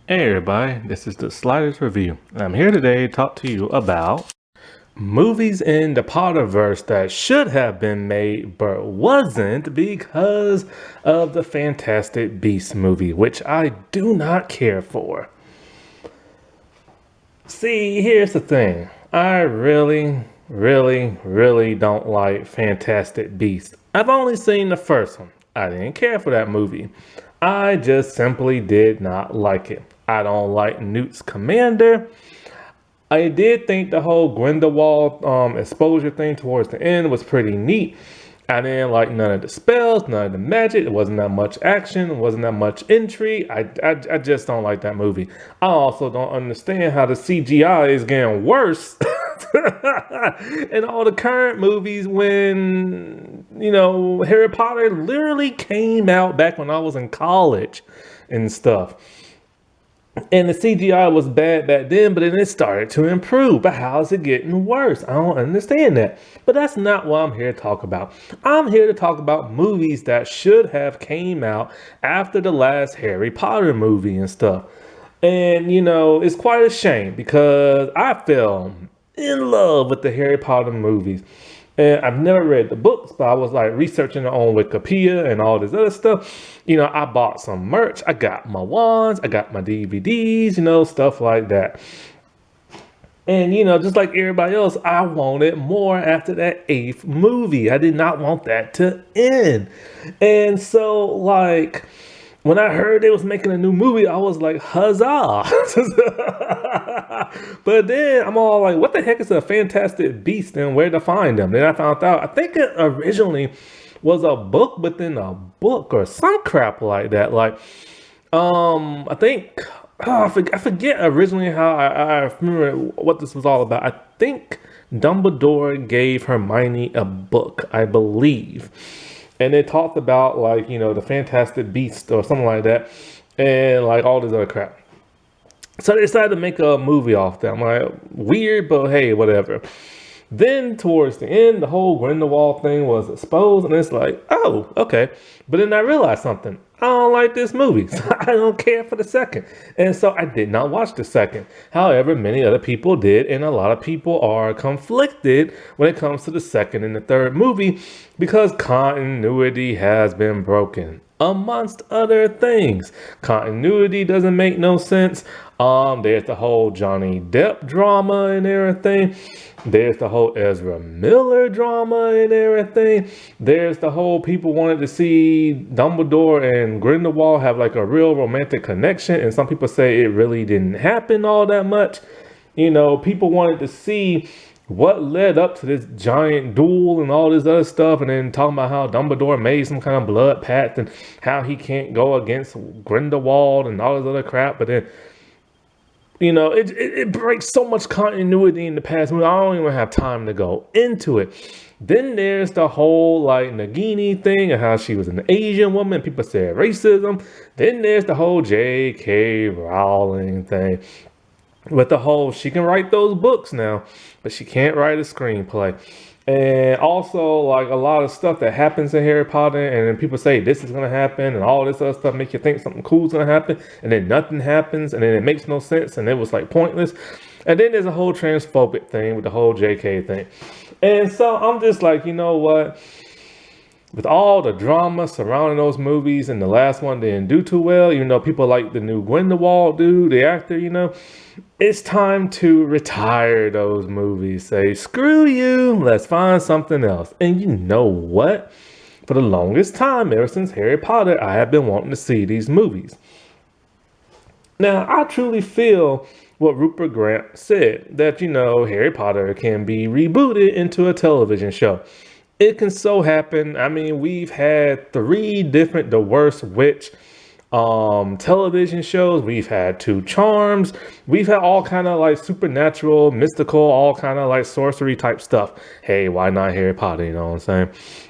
Hey everybody, this is the Sliders Review. I'm here today to talk to you about movies in the potterverse that should have been made but wasn't because of the Fantastic Beasts movie, which I do not care for. See, here's the thing. I really don't like Fantastic Beasts. I've only seen the first one. I didn't care for that movie. I just simply did not like it. I don't like Newt's commander. I did think the whole Grindelwald exposure thing towards the end was pretty neat. I didn't like none of the spells, none of the magic. It wasn't that much action. It wasn't that much intrigue. I just don't like that movie. I also don't understand how the CGI is getting worse in all the current movies when, Harry Potter literally came out back when I was in college and stuff. And the CGI was bad back then, but then it started to improve. But how is it getting worse? I don't understand that. But that's not what I'm here to talk about. I'm here to talk about movies that should have came out after the last Harry Potter movie and stuff. And it's quite a shame because I fell in love with the Harry Potter movies. And I've never read the books, but I was like researching on Wikipedia and all this other stuff. I bought some merch. I got my wands. I got my DVDs, stuff like that. And, just like everybody else, I wanted more after that eighth movie. I did not want that to end. And so, like, when I heard they was making a new movie, I was like, huzzah. But then I'm all like, what the heck is a Fantastic Beast and where to find them? Then I found out, I think it originally was a book within a book or some crap like that. Like, I think, I forget originally how I remember what this was all about. I think Dumbledore gave Hermione a book, I believe. And it talked about like, the Fantastic Beast or something like that. And like all this other crap. So they decided to make a movie off that. I'm like, weird, but hey, whatever. Then towards the end, the whole Grindelwald thing was exposed, and it's like, oh, okay. But then I realized something. I don't like this movie. So I don't care for the second. And so I did not watch the second. However, many other people did, and a lot of people are conflicted when it comes to the second and the third movie because continuity has been broken. Amongst other things, continuity doesn't make no sense. There's the whole Johnny Depp drama and everything. There's the whole Ezra Miller drama and everything. There's the whole people wanted to see Dumbledore and Grindelwald have like a real romantic connection, and some people say it really didn't happen all that much. People wanted to see what led up to this giant duel and all this other stuff, and then talking about how Dumbledore made some kind of blood pact and how he can't go against Grindelwald and all this other crap. But then, it breaks so much continuity in the past movie. I don't even have time to go into it. Then there's the whole like Nagini thing and how she was an Asian woman. People said racism. Then there's the whole J.K. Rowling thing. With the whole, she can write those books now, but she can't write a screenplay. And also, like, a lot of stuff that happens in Harry Potter, and then people say this is going to happen, and all this other stuff make you think something cool is going to happen, and then nothing happens, and then it makes no sense, and it was, like, pointless. And then there's a whole transphobic thing with the whole JK thing. And so I'm just like, you know what? With all the drama surrounding those movies, and the last one didn't do too well, even though people like the new Grindelwald dude, the actor, it's time to retire those movies. Say, screw you, let's find something else. And you know what? For the longest time, ever since Harry Potter, I have been wanting to see these movies. Now, I truly feel what Rupert Grant said, that, Harry Potter can be rebooted into a television show. It can so happen. I mean, we've had 3 different The Worst Witch television shows. We've had 2 Charms. We've had all kind of like supernatural, mystical, all kind of like sorcery type stuff. Hey, why not Harry Potter? You know what I'm saying?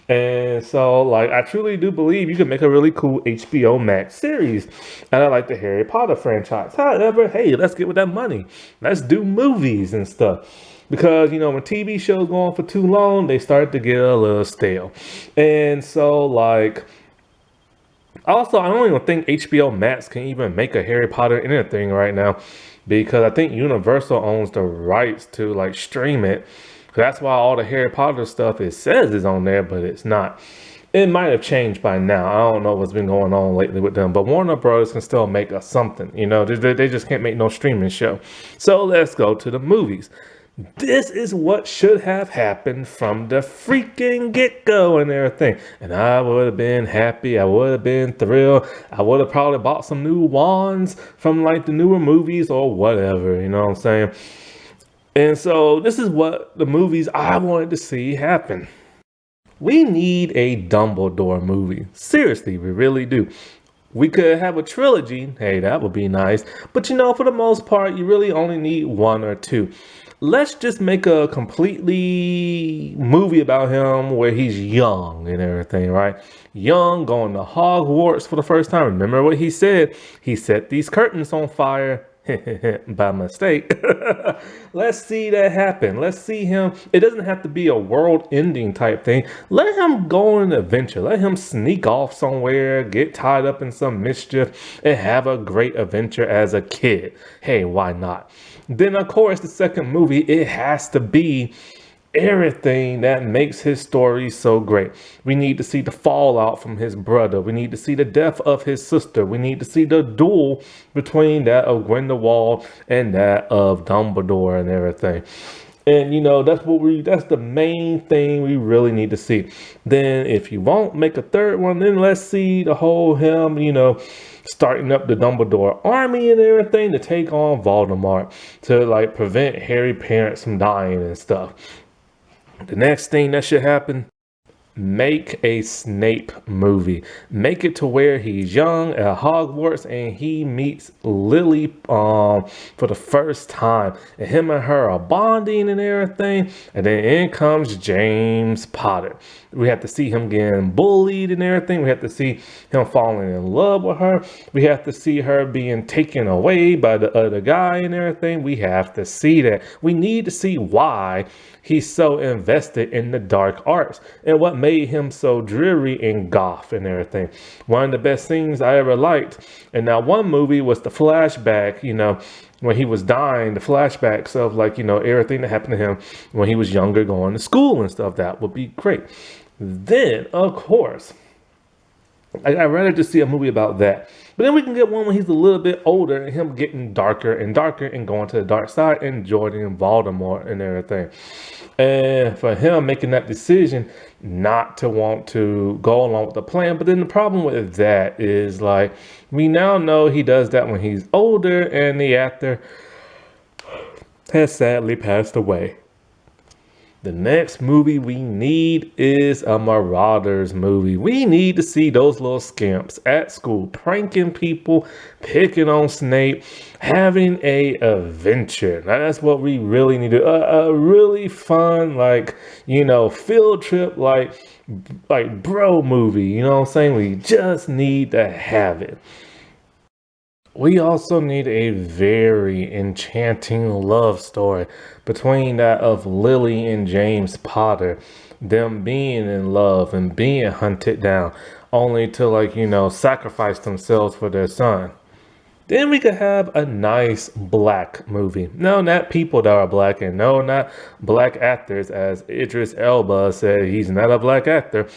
And so, like, I truly do believe you can make a really cool HBO Max series. And I like the Harry Potter franchise. However, hey, let's get with that money. Let's do movies and stuff. Because, when TV shows go on for too long, they start to get a little stale. And so, like, Also, I don't even think HBO Max can even make a Harry Potter anything right now because I think Universal owns the rights to like stream it. That's why all the Harry Potter stuff it says is on there, but it's not. It might have changed by now. I don't know what's been going on lately with them, but Warner Bros. Can still make us something. You know, they just can't make no streaming show. So let's go to the movies. This is what should have happened from the freaking get-go and everything. And I would have been happy. I would have been thrilled. I would have probably bought some new wands from like the newer movies or whatever. You know what I'm saying? And so this is what the movies I wanted to see happen. We need a Dumbledore movie. Seriously, we really do. We could have a trilogy. Hey, that would be nice. But you know, for the most part, you really only need one or two. Let's just make a completely movie about him where he's young and everything, right? Young, going to Hogwarts for the first time. Remember what he said? He set these curtains on fire. By mistake. Let's see that happen. Let's see him. It doesn't have to be a world ending type thing. Let him go on an adventure. Let him sneak off somewhere, get tied up in some mischief, and have a great adventure as a kid. Hey, why not? Then, of course, the second movie, it has to be everything that makes his story so great. We need to see the fallout from his brother. We need to see the death of his sister. We need to see the duel between that of Grindelwald and that of Dumbledore and everything. And you know, that's the main thing we really need to see. Then if you won't make a third one, then let's see the whole him, you know, starting up the Dumbledore army and everything to take on Voldemort to like prevent Harry's parents from dying and stuff. The next thing that should happen, make a Snape movie. Make it to where he's young at Hogwarts and he meets Lily for the first time. And him and her are bonding and everything. And then in comes James Potter. We have to see him getting bullied and everything. We have to see him falling in love with her. We have to see her being taken away by the other guy and everything. We have to see that. We need to see why he's so invested in the dark arts and what made him so dreary and goth and everything. One of the best things I ever liked. And now one movie was the flashback, you know, when he was dying, the flashbacks of like, you know, everything that happened to him when he was younger going to school and stuff. That would be great. Then, of course, I'd rather just see a movie about that. But then we can get one when he's a little bit older and him getting darker and darker and going to the dark side and joining Voldemort and everything. And for him making that decision not to want to go along with the plan. But then the problem with that is like, we now know he does that when he's older and the actor has sadly passed away. The next movie we need is a Marauders movie. We need to see those little scamps at school pranking people, picking on Snape, having a adventure. Now that's what we really need to a really fun, like, you know, field trip, like bro movie. You know what I'm saying? We just need to have it. We also need a very enchanting love story between that of Lily and James Potter, them being in love and being hunted down, only to, like, you know, sacrifice themselves for their son. Then we could have a nice black movie. No, not people that are black, and no, not black actors, as Idris Elba said, he's not a black actor.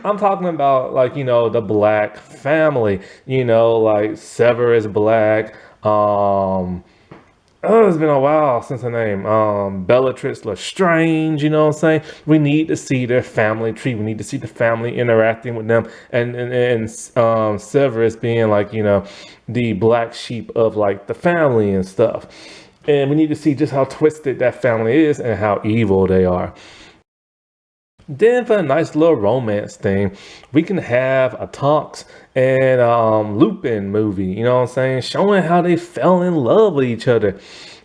I'm talking about, like, you know, the black family, you know, like Severus Black, oh, it's been a while since her name. Bellatrix Lestrange, you know what I'm saying? We need to see their family tree. We need to see the family interacting with them. And Severus being like, you know, the black sheep of like the family and stuff. And we need to see just how twisted that family is and how evil they are. Then for a nice little romance thing, we can have a Tonks and Lupin movie, you know what I'm saying? Showing how they fell in love with each other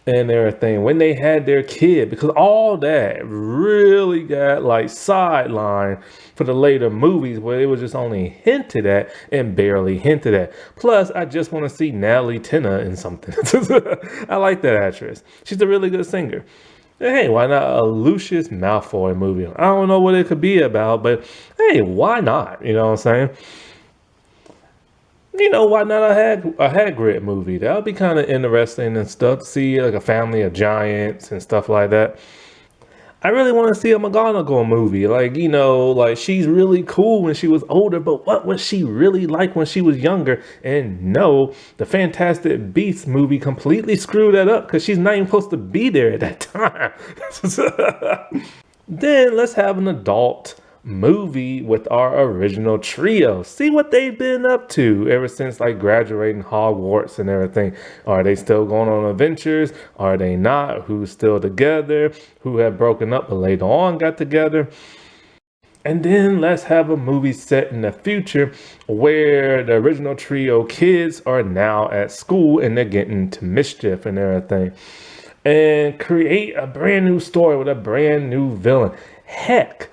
and everything when they had their kid, because all that really got like sidelined for the later movies where it was just only hinted at and barely hinted at. Plus, I just want to see Natalie Tena in something. I like that actress. She's a really good singer. Hey, why not a Lucius Malfoy movie? I don't know what it could be about, but hey, why not? You know what I'm saying? Why not a Hagrid movie? That would be kind of interesting and stuff to see, like a family of giants and stuff like that. I really want to see a McGonagall movie. Like she's really cool when she was older, but what was she really like when she was younger? And no, the Fantastic Beasts movie completely screwed that up because she's not even supposed to be there at that time. Then let's have an adult movie with our original trio. See what they've been up to ever since like graduating Hogwarts and everything. Are they still going on adventures? Are they not? Who's still together? Who have broken up but later on got together? And then let's have a movie set in the future where the original trio kids are now at school and they're getting into mischief and everything. And create a brand new story with a brand new villain. Heck,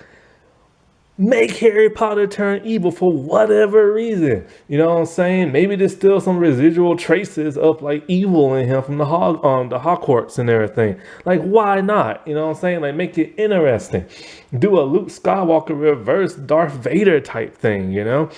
make Harry Potter turn evil for whatever reason. You know what I'm saying? Maybe there's still some residual traces of like evil in him from the Hogwarts and everything. Like, why not? You know what I'm saying? Like, make it interesting. Do a Luke Skywalker reverse Darth Vader type thing, you know?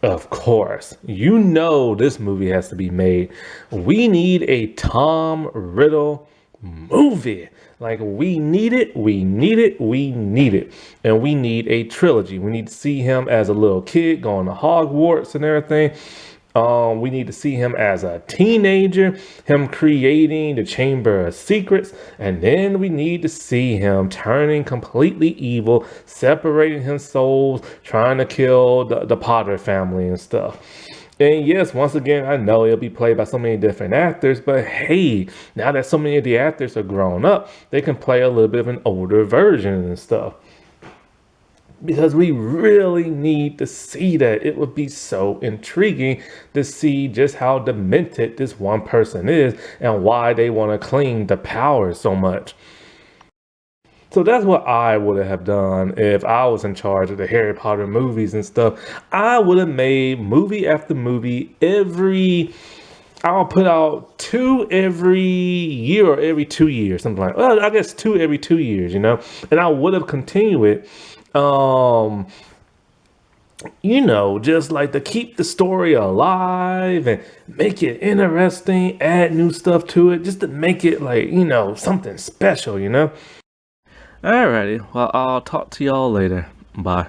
Of course, this movie has to be made. We need a Tom Riddle movie. Like, we need it, we need it, we need it. And we need a trilogy. We need to see him as a little kid going to Hogwarts and everything. We need to see him as a teenager, him creating the Chamber of Secrets, and then we need to see him turning completely evil, separating his souls, trying to kill the Potter family and stuff. And yes, once again, I know it'll be played by so many different actors, but hey, now that so many of the actors are grown up, they can play a little bit of an older version and stuff. Because we really need to see that. It would be so intriguing to see just how demented this one person is and why they want to cling to power so much. So that's what I would have done if I was in charge of the Harry Potter movies and stuff. I would have made movie after movie I'll put out two every year or every 2 years, something like. Well, I guess two every 2 years, and I would have continued it. Just like to keep the story alive and make it interesting, add new stuff to it, just to make it like, something special. Alrighty, well, I'll talk to y'all later. Bye.